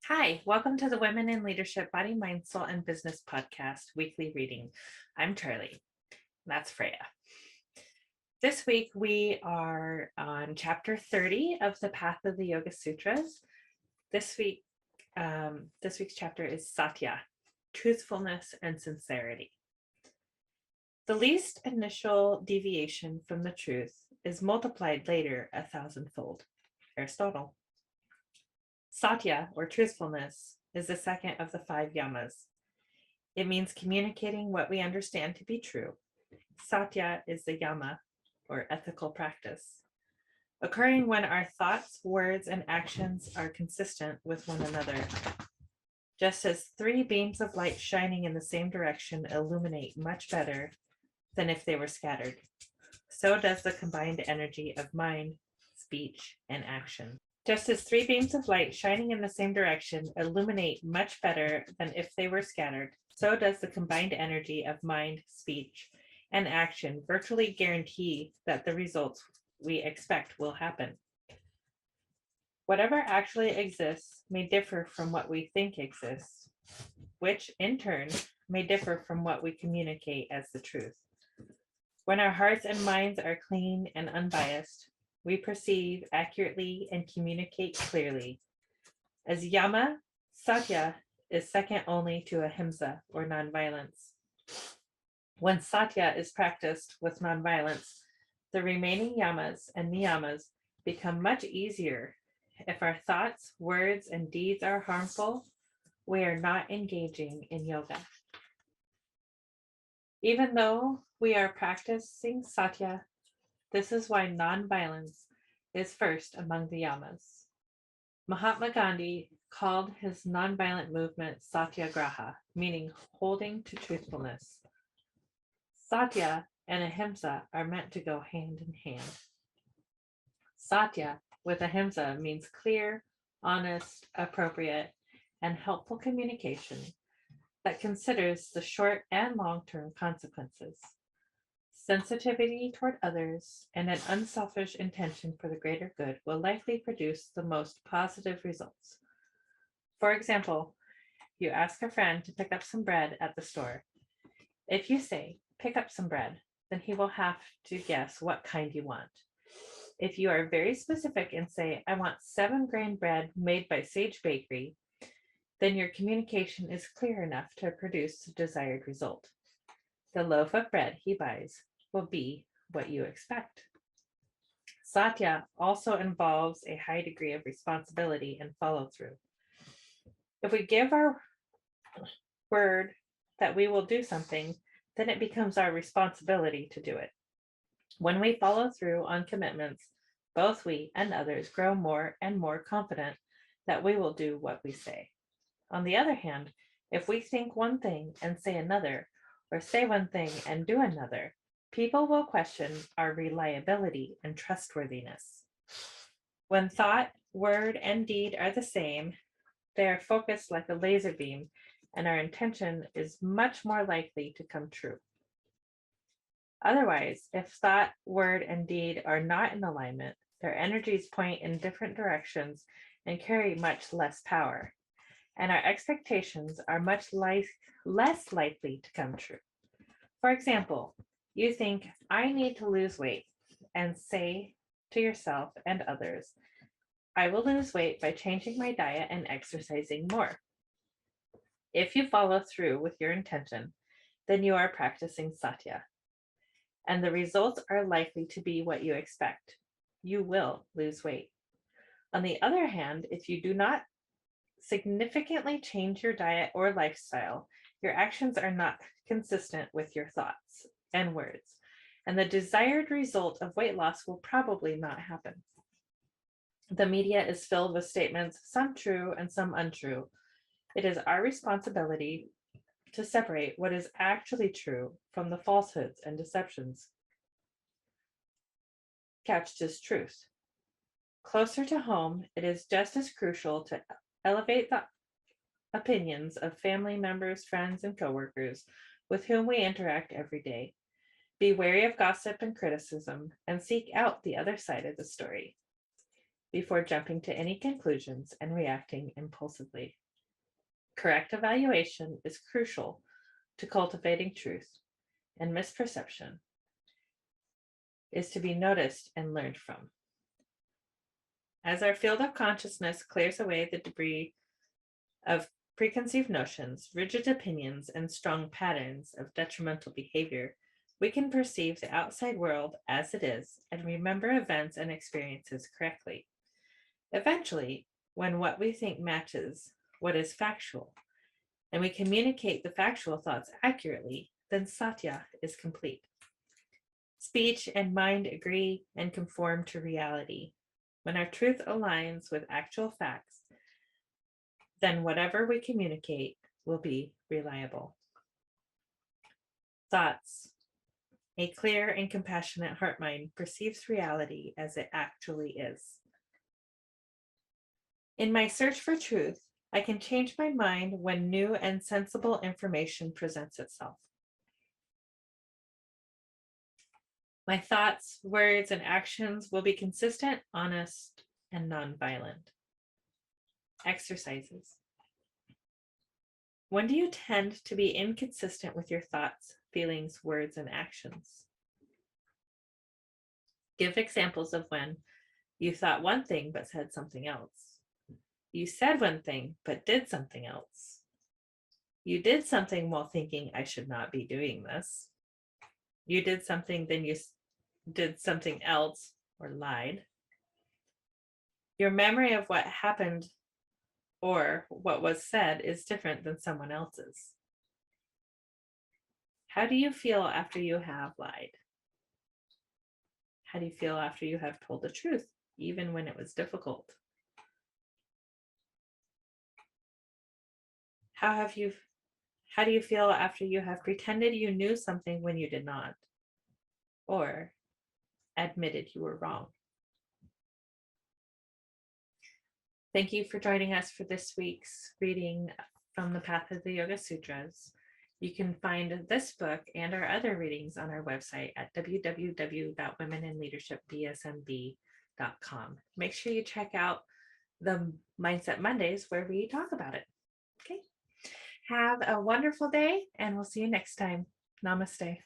Hi, welcome to the Women in Leadership Body, Mind, Soul, and Business podcast weekly reading. I'm Charlie. That's Freya. This week we are on chapter 30 of the Path of the Yoga Sutras. This week's chapter is Satya, Truthfulness and Sincerity. The least initial deviation from the truth is multiplied later 1,000-fold. Aristotle. Satya, or truthfulness, is the second of the 5 yamas. It means communicating what we understand to be true. Satya is the yama, or ethical practice, occurring when our thoughts, words, and actions are consistent with one another. Just as 3 beams of light shining in the same direction illuminate much better than if they were scattered, so does the combined energy of mind, speech, and action. Just as 3 beams of light shining in the same direction illuminate much better than if they were scattered, so does the combined energy of mind, speech, and action virtually guarantee that the results we expect will happen. Whatever actually exists may differ from what we think exists, which in turn may differ from what we communicate as the truth. When our hearts and minds are clean and unbiased, we perceive accurately and communicate clearly. As yama, satya is second only to ahimsa, or nonviolence. When satya is practiced with nonviolence, the remaining yamas and niyamas become much easier. If our thoughts, words, and deeds are harmful, we are not engaging in yoga. Even though we are practicing satya, this is why nonviolence is first among the yamas. Mahatma Gandhi called his nonviolent movement Satyagraha, meaning holding to truthfulness. Satya and ahimsa are meant to go hand in hand. Satya with ahimsa means clear, honest, appropriate, and helpful communication that considers the short and long-term consequences. Sensitivity toward others and an unselfish intention for the greater good will likely produce the most positive results. For example, you ask a friend to pick up some bread at the store. If you say, "Pick up some bread," then he will have to guess what kind you want. If you are very specific and say, "I want 7-grain bread made by Sage Bakery," then your communication is clear enough to produce the desired result. The loaf of bread he buys will be what you expect. Satya also involves a high degree of responsibility and follow-through. If we give our word that we will do something, then it becomes our responsibility to do it. When we follow through on commitments, both we and others grow more and more confident that we will do what we say. On the other hand, if we think one thing and say another, or say one thing and do another, people will question our reliability and trustworthiness. When thought, word, and deed are the same, they are focused like a laser beam, and our intention is much more likely to come true. Otherwise, if thought, word, and deed are not in alignment, their energies point in different directions and carry much less power, and our expectations are much less likely to come true. For example, you think, "I need to lose weight," and say to yourself and others, "I will lose weight by changing my diet and exercising more." If you follow through with your intention, then you are practicing satya, and the results are likely to be what you expect. You will lose weight. On the other hand, if you do not significantly change your diet or lifestyle, your actions are not consistent with your thoughts and words, and the desired result of weight loss will probably not happen. The media is filled with statements, some true and some untrue. It is our responsibility to separate what is actually true from the falsehoods and deceptions couched as truth. Closer to home, it is just as crucial to elevate the opinions of family members, friends, and coworkers with whom we interact every day. Be wary of gossip and criticism, and seek out the other side of the story. before jumping to any conclusions and reacting impulsively. Correct evaluation is crucial to cultivating truth, and misperception is to be noticed and learned from. As our field of consciousness clears away the debris of preconceived notions, rigid opinions, and strong patterns of detrimental behavior, we can perceive the outside world as it is and remember events and experiences correctly. Eventually, when what we think matches what is factual, and we communicate the factual thoughts accurately, then Satya is complete. Speech and mind agree and conform to reality. When our truth aligns with actual facts, then whatever we communicate will be reliable. Thoughts. A clear and compassionate heart mind perceives reality as it actually is. In my search for truth, I can change my mind when new and sensible information presents itself. My thoughts, words, and actions will be consistent, honest, and nonviolent. Exercises. When do you tend to be inconsistent with your thoughts, feelings, words, and actions? Give examples of when you thought one thing but said something else. You said one thing but did something else. You did something while thinking, I should not be doing this. You did something, then you did something else or lied. Your memory of what happened or what was said is different than someone else's. How do you feel after you have lied? How do you feel after you have told the truth, even when it was difficult? How do you feel after you have pretended you knew something when you did not, or admitted you were wrong? Thank you for joining us for this week's reading from the Path of the Yoga Sutras. You can find this book and our other readings on our website at www.womeninleadershipbsmb.com. Make sure you check out the Mindset Mondays where we talk about it. Okay. Have a wonderful day, and we'll see you next time. Namaste.